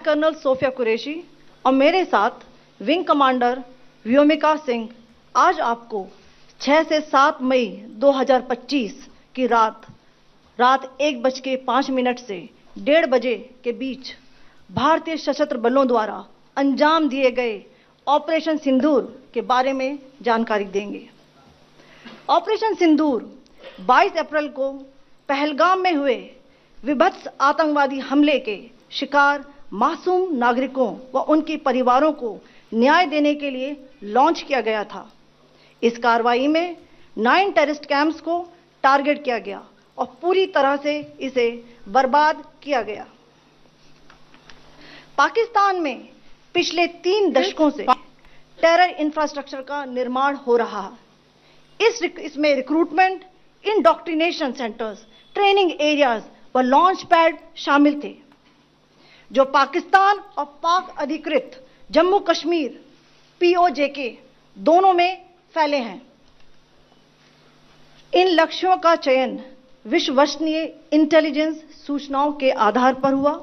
Colonel Sophia Qureshi और मेरे साथ विंग कमांडर व्योमिका सिंह आज आपको 6 से 7 मई 2025 की रात 1:05 से 1:30 बजे के बीच भारतीय सशस्त्र बलों द्वारा अंजाम दिए गए ऑपरेशन सिंदूर के बारे में जानकारी देंगे। ऑपरेशन सिंदूर 22 अप्रैल को पहलगाम में हुए विभत्स आतंकवादी हमले के शिकार मासूम नागरिकों व उनके परिवारों को न्याय देने के लिए लॉन्च किया गया था। इस कार्रवाई में 9 टेररिस्ट कैंप्स को टारगेट किया गया और पूरी तरह से इसे बर्बाद किया गया। पाकिस्तान में पिछले 3 दशकों से टेरर इंफ्रास्ट्रक्चर का निर्माण हो रहा है। इसमें recruitment, indoctrination centres, training areas व लॉन्च पैड शामिल थे, जो पाकिस्तान और पाक अधिकृत जम्मू कश्मीर POJK दोनों में फैले हैं। इन लक्ष्यों का चयन विश्वसनीय इंटेलिजेंस सूचनाओं के आधार पर हुआ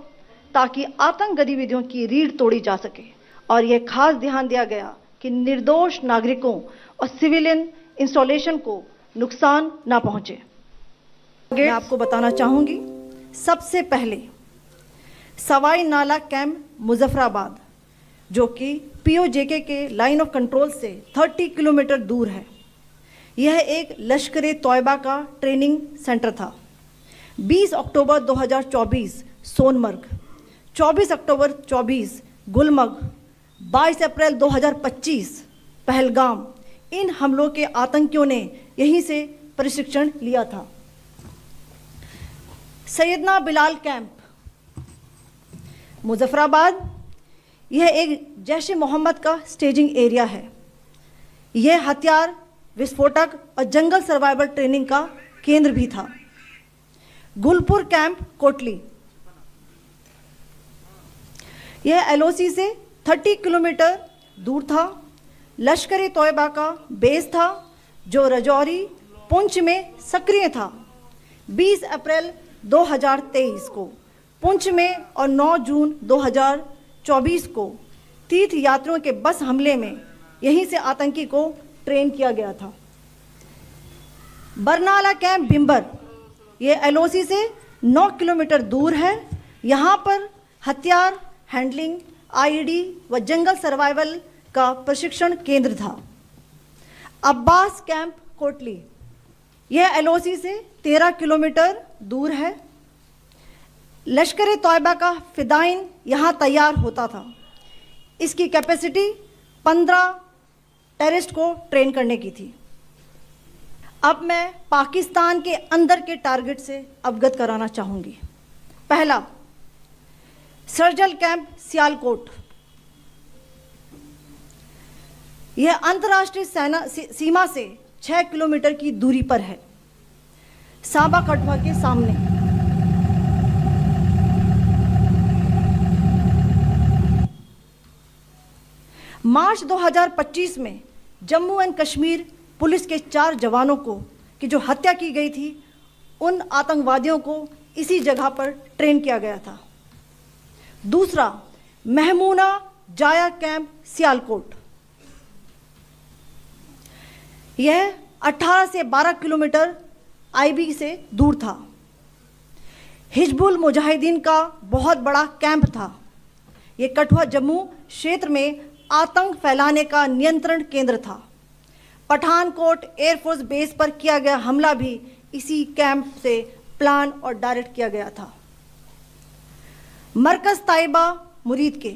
ताकि आतंक गतिविधियों की रीढ़ तोड़ी जा सके और यह खास ध्यान दिया गया कि निर्दोष नागरिकों और सिविलियन इंस्टॉलेशन को नुकसान ना पहुंचे। मैं आपको बताना चाहूंगी, सबसे पहले सवाई नाला कैंप मुजफ्फराबाद, जो कि POJK के लाइन ऑफ कंट्रोल से 30 किलोमीटर दूर है। यह एक लश्कर तोयबा का ट्रेनिंग सेंटर था। 20 अक्टूबर 2024 सोनमर्ग, 24 अक्टूबर 24 गुलमर्ग, 22 अप्रैल 2025 पहलगाम, इन हमलों के आतंकियों ने यहीं से प्रशिक्षण लिया था। सैयदना बिलाल कैंप मुजफ्फराबाद, यह एक जैश ए मोहम्मद का स्टेजिंग एरिया है। यह हथियार, विस्फोटक और जंगल सर्वाइवल ट्रेनिंग का केंद्र भी था। गुलपुर कैंप कोटली, यह LOC से 30 किलोमीटर दूर था। लश्कर तोयबा का बेस था जो रजौरी, पुंछ में सक्रिय था। 20 अप्रैल 2023 को पुंछ में और 9 जून 2024 को तीर्थ यात्रियों के बस हमले में यहीं से आतंकी को ट्रेन किया गया था। बरनाला कैंप भिंबर, यह LOC से 9 किलोमीटर दूर है। यहाँ पर हथियार, हैंडलिंग, IED व जंगल सर्वाइवल का प्रशिक्षण केंद्र था। अब्बास कैंप कोटली, यह LOC से 13 किलोमीटर दूर है। लश्कर तोयबा का फिदाइन यहाँ तैयार होता था। इसकी कैपेसिटी 15 टेररिस्ट को ट्रेन करने की थी। अब मैं पाकिस्तान के अंदर के टारगेट से अवगत कराना चाहूँगी। पहला, सर्जल कैंप सियालकोट, यह अंतर्राष्ट्रीय सीमा से 6 किलोमीटर की दूरी पर है, सांबा कठुआ के सामने। मार्च 2025 में जम्मू एंड कश्मीर पुलिस के 4 जवानों को की जो हत्या की गई थी, उन आतंकवादियों को इसी जगह पर ट्रेन किया गया था। दूसरा, महमूना जाया कैंप सियालकोट, यह 18 से 12 किलोमीटर IB से दूर था। हिजबुल मुजाहिदीन का बहुत बड़ा कैंप था। यह कठुआ जम्मू क्षेत्र में आतंक फैलाने का नियंत्रण केंद्र था। पठानकोट एयरफोर्स बेस पर किया गया हमला भी इसी कैंप से प्लान और डायरेक्ट किया गया था। मरकज ताइबा मुरीद के,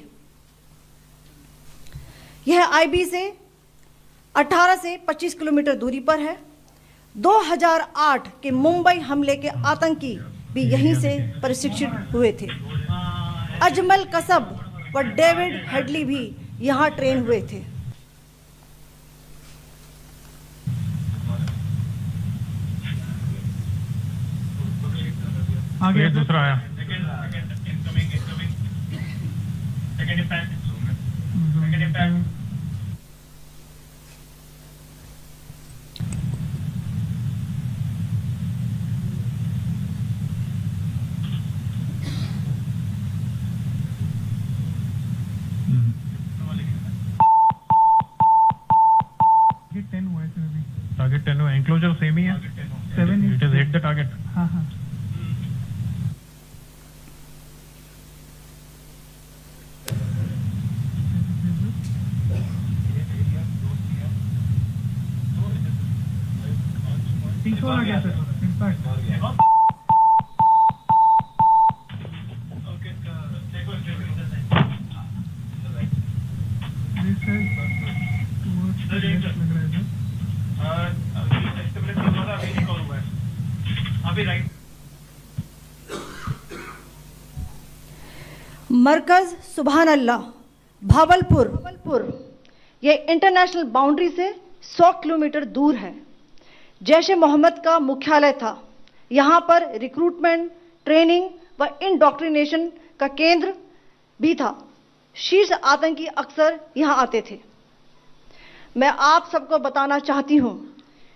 यह IB से 18 से 25 किलोमीटर दूरी पर है। 2008 के मुंबई हमले के आतंकी भी यहीं से प्रशिक्षित हुए थे। अजमल कसब व डेविड हेडली भी यहाँ ट्रेन हुए थे। आगे दूसरा आया। छोड़ा गया सर इनफैक्ट मरकज सुभान अल्लाह भावलपुर ये इंटरनेशनल बाउंड्री से 100 किलोमीटर दूर है। जैश ए मोहम्मद का मुख्यालय था। यहाँ पर रिक्रूटमेंट, ट्रेनिंग व इंडॉक्ट्रिनेशन का केंद्र भी था। शीर्ष आतंकी अक्सर यहाँ आते थे। मैं आप सबको बताना चाहती हूँ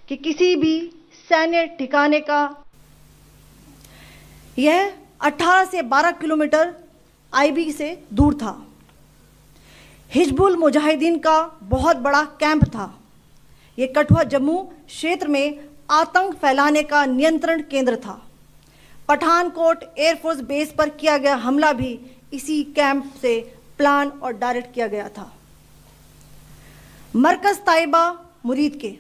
कि किसी भी सैन्य ठिकाने का यह 18 से 12 किलोमीटर आईबी से दूर था। हिजबुल मुजाहिदीन का बहुत बड़ा कैंप था। ये कठुआ जम्मू क्षेत्र में आतंक फैलाने का नियंत्रण केंद्र था। पठानकोट एयरफोर्स बेस पर किया गया हमला भी इसी कैंप से प्लान और डायरेक्ट किया गया था। मरकज ताइबा मुरीद के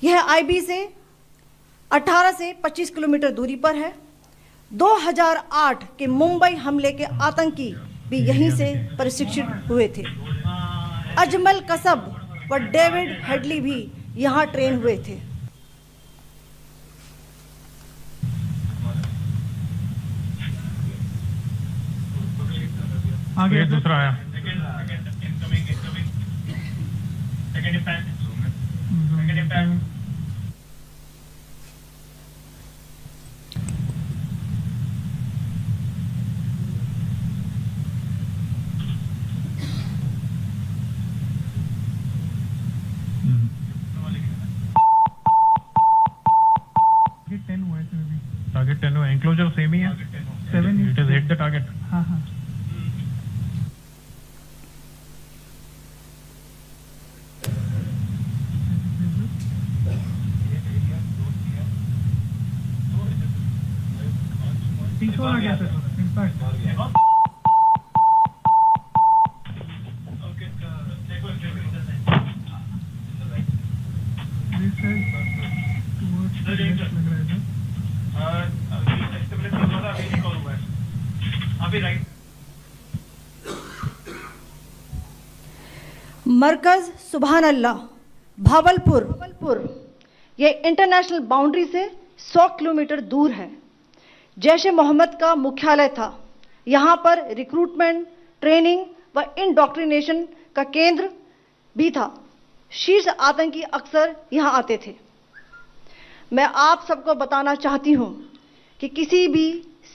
यह आईबी से 18 से 25 किलोमीटर दूरी पर है। 2008 के मुंबई हमले के आतंकी भी यहीं से प्रशिक्षित हुए थे। अजमल कसब व डेविड हेडली भी यहाँ ट्रेन हुए थे। आगे दूसरा आया टारगेट 10 हुआ। एंक्लोजर सेम ही है 7 it is hit the target. हाँ हाँ छोड़ा गया सर इनफैक्ट मरकज सुभान अल्लाह भावलपुर ये इंटरनेशनल बाउंड्री से 100 किलोमीटर दूर है। जैश ए मोहम्मद का मुख्यालय था। यहाँ पर रिक्रूटमेंट, ट्रेनिंग व इंडॉक्ट्रिनेशन का केंद्र भी था। शीर्ष आतंकी अक्सर यहाँ आते थे। मैं आप सबको बताना चाहती हूँ कि किसी भी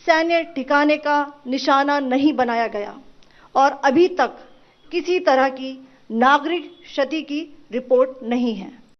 सैन्य ठिकाने का निशाना नहीं बनाया गया और अभी तक किसी तरह की नागरिक क्षति की रिपोर्ट नहीं है।